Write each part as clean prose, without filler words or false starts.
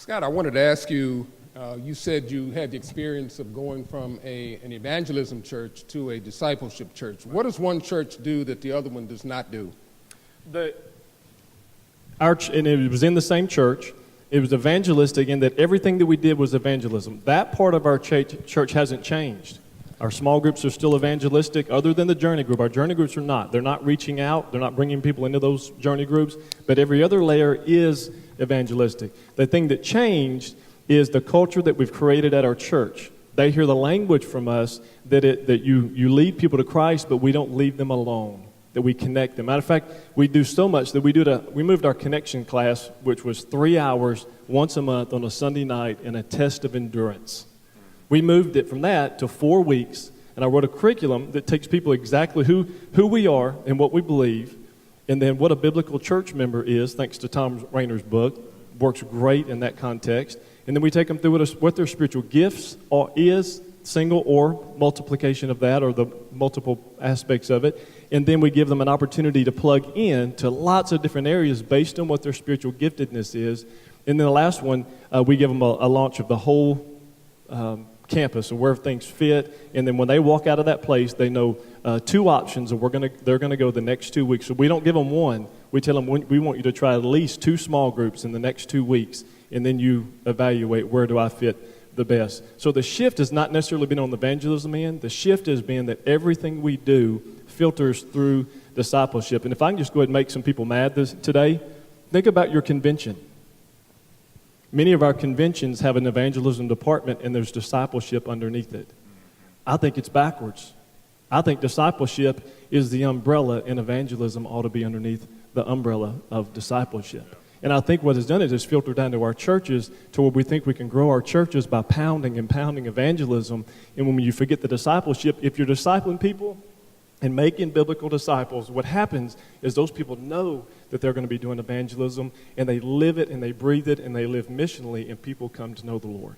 Scott, I wanted to ask you, you said you had the experience of going from an evangelism church to a discipleship church. What does one church do that the other one does not do? And it was in the same church. It was evangelistic in that everything that we did was evangelism. That part of our church hasn't changed. Our small groups are still evangelistic, other than the journey group. Our journey groups are not. They're not reaching out. They're not bringing people into those journey groups. But every other layer is evangelistic. The thing that changed is the culture that we've created at our church. They hear the language from us that you lead people to Christ, but we don't leave them alone, that we connect them. Matter of fact, we do so much that we moved our connection class, which was 3 hours once a month on a Sunday night, in a test of endurance. We moved it from that to 4 weeks, and I wrote a curriculum that takes people exactly who we are and what we believe, and then what a biblical church member is, thanks to Tom Rainer's book. Works great in that context. And then we take them through what their spiritual gifts is, single or multiplication of that, or the multiple aspects of it. And then we give them an opportunity to plug in to lots of different areas based on what their spiritual giftedness is. And then the last one, we give them a launch of the whole campus and where things fit. And then when they walk out of that place, they know 2 options, and they're gonna go the next 2 weeks. So we don't give them one. We tell them we want you to try at least 2 small groups in the next 2 weeks, and then you evaluate where do I fit the best. So the shift has not necessarily been on the evangelism end. The shift has been that everything we do filters through discipleship. And if I can just go ahead and make some people mad today, think about your convention. Many of our conventions have an evangelism department, and there's discipleship underneath it. I think it's backwards. I think discipleship is the umbrella, and evangelism ought to be underneath the umbrella of discipleship. And I think what it's done is it's filtered down to our churches to where we think we can grow our churches by pounding and pounding evangelism. And when you forget the discipleship, if you're discipling people and making biblical disciples, what happens is those people know that they're going to be doing evangelism, and they live it and they breathe it and they live missionally, and people come to know the Lord.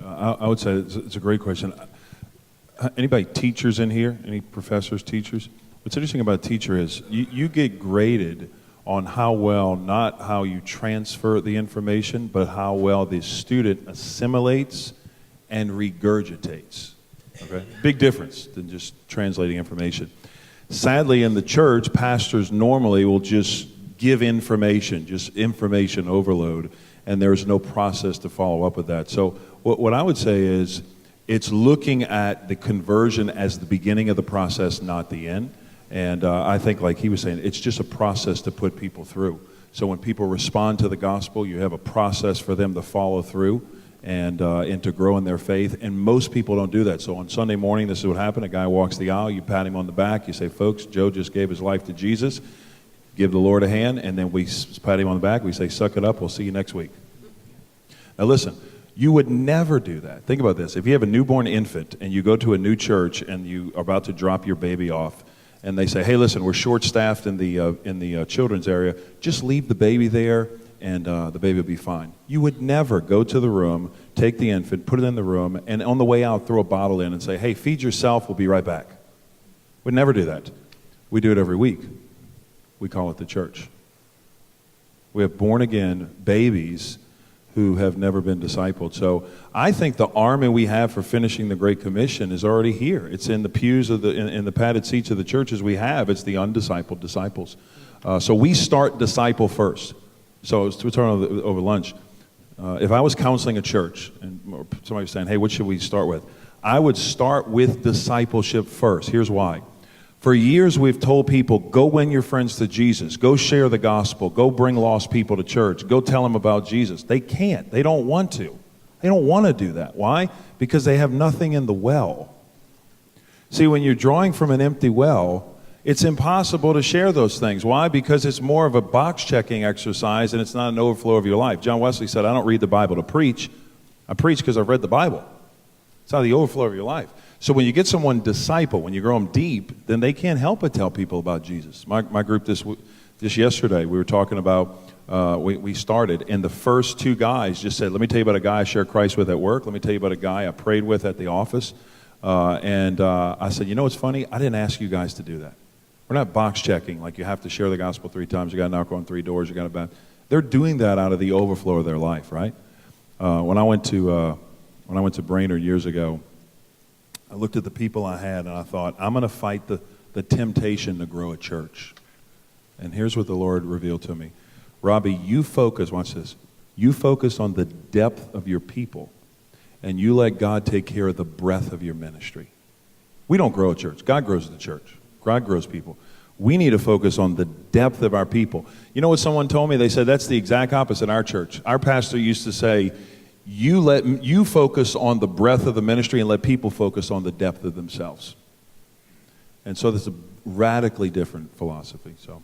I would say it's a great question. Anybody teachers in here? Any professors, teachers? What's interesting about a teacher is you get graded on how well, not how you transfer the information, but how well the student assimilates and regurgitates. Okay? Big difference than just translating information. Sadly, in the church, pastors normally will just give information, just information overload, and there's no process to follow up with that. So what I would say is it's looking at the conversion as the beginning of the process, not the end. And I think, like he was saying, it's just a process to put people through. So when people respond to the gospel, you have a process for them to follow through and to grow in their faith. And most people don't do that. So on Sunday morning, this is what happened. A guy walks the aisle, you pat him on the back, you say, folks, Joe just gave his life to Jesus. Give the Lord a hand, and then we pat him on the back. We say, suck it up, we'll see you next week. Now listen, you would never do that. Think about this. If you have a newborn infant and you go to a new church and you are about to drop your baby off, and they say, hey, listen, we're short-staffed in the children's area. Just leave the baby there, and the baby will be fine. You would never go to the room, take the infant, put it in the room, and on the way out, throw a bottle in and say, hey, feed yourself, we'll be right back. We'd never do that. We do it every week. We call it the church. We have born-again babies who have never been discipled. So I think the army we have for finishing the Great Commission is already here. It's in the pews of in the padded seats of the churches we have. It's the undiscipled disciples. So we start disciple first. So to return over lunch, if I was counseling a church and somebody was saying, hey, what should we start with? I would start with discipleship first. Here's why. For years, we've told people, go win your friends to Jesus. Go share the gospel. Go bring lost people to church. Go tell them about Jesus. They can't. They don't want to. They don't want to do that. Why? Because they have nothing in the well. See, when you're drawing from an empty well, it's impossible to share those things. Why? Because it's more of a box-checking exercise, and it's not an overflow of your life. John Wesley said, I don't read the Bible to preach. I preach because I've read the Bible. It's not the overflow of your life. So when you get someone disciple, when you grow them deep, then they can't help but tell people about Jesus. My group this yesterday, we were talking about, we started, and the first 2 guys just said, let me tell you about a guy I shared Christ with at work. Let me tell you about a guy I prayed with at the office. I said, you know what's funny? I didn't ask you guys to do that. We're not box checking, like you have to share the gospel 3 times, you got to knock on 3 doors, you got to They're doing that out of the overflow of their life, right? When I went to Brainerd years ago, I looked at the people I had and I thought, I'm going to fight the temptation to grow a church. And here's what the Lord revealed to me. Robbie, you focus, watch this, you focus on the depth of your people, and you let God take care of the breadth of your ministry. We don't grow a church. God grows the church. God grows people. We need to focus on the depth of our people. You know what someone told me? They said that's the exact opposite in our church. Our pastor used to say, you focus on the breadth of the ministry and let people focus on the depth of themselves. And so there's a radically different philosophy. So